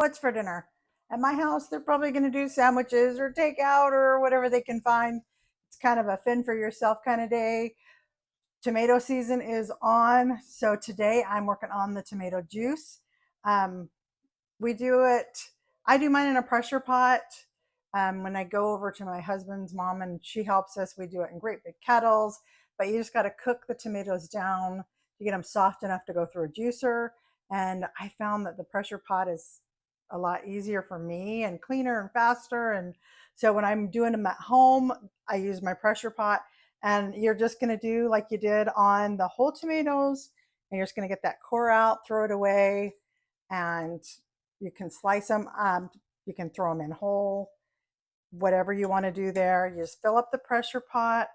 What's for dinner? At my house, they're probably going to do sandwiches or takeout or whatever they can find. It's kind of a fend for yourself kind of day. Tomato season is on, so today I'm working on the tomato juice. Um, we do it, I do mine in a pressure pot. When I go over to my husband's mom and she helps us, we do it in great big kettles, but you just got to cook the tomatoes down to get them soft enough to go through a juicer. And I found that the pressure pot is a lot easier for me and cleaner and faster. And so when I'm doing them at home, I use my pressure pot. And you're just going to do like you did on the whole tomatoes, and you're just going to get that core out, throw it away, and you can slice them. You can throw them in whole, whatever you want to do there. You just fill up the pressure pot.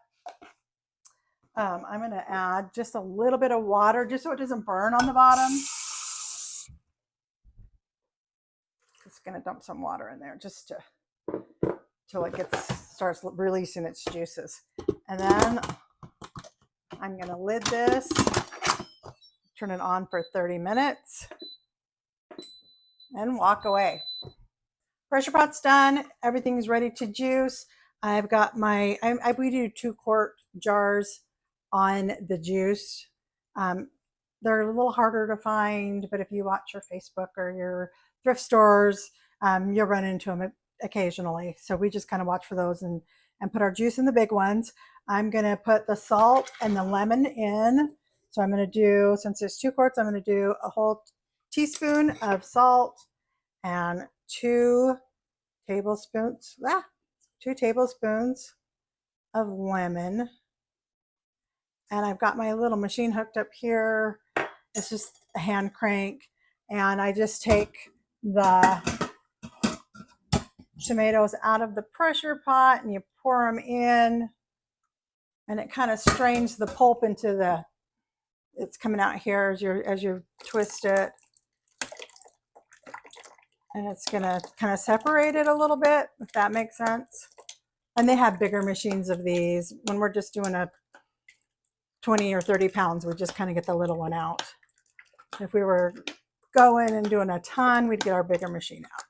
I'm going to add just a little bit of water just so it doesn't burn on the bottom. Just going to dump some water in there just to till it starts releasing its juices. And then I'm going to lid this, turn it on for 30 minutes, and walk away. Pressure pot's done. Everything's ready to juice. I've got my, we do 2-quart jars on the juice. They're a little harder to find, but if you watch your Facebook or your thrift stores, you'll run into them occasionally. So we just kind of watch for those and put our juice in the big ones. I'm going to put the salt and the lemon in. So I'm going to do, since there's 2 quarts, I'm going to do a whole teaspoon of salt and 2 tablespoons of lemon. And I've got my little machine hooked up here. It's just a hand crank. And I just take the tomatoes out of the pressure pot and you pour them in. And it kind of strains the pulp into it's coming out here as you twist it. And it's going to kind of separate it a little bit, if that makes sense. And they have bigger machines of these. When we're just doing a 20 or 30 pounds, we just kind of get the little one out. If we were going and doing a ton, we'd get our bigger machine out.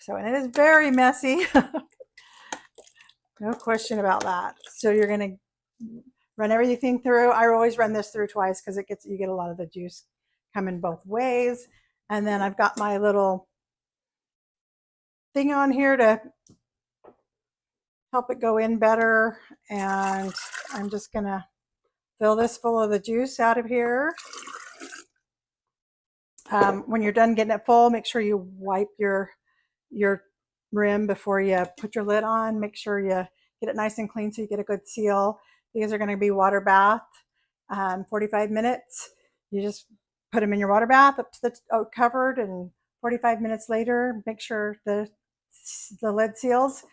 So, and it is very messy. No question about that. So you're going to run everything through. I always run this through twice because you get a lot of the juice coming both ways. And then I've got my little thing on here to help it go in better. And I'm just going to fill this full of the juice out of here. When you're done getting it full, make sure you wipe your rim before you put your lid on. Make sure you get it nice and clean so you get a good seal. These are going to be water bath, 45 minutes. You just put them in your water bath up to the covered, and 45 minutes later, make sure the lid seals.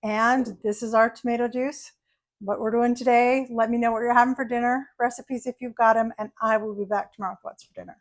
And this is our tomato juice. What we're doing today. Let me know what you're having for dinner, recipes if you've got them, and I will be back tomorrow with what's for dinner.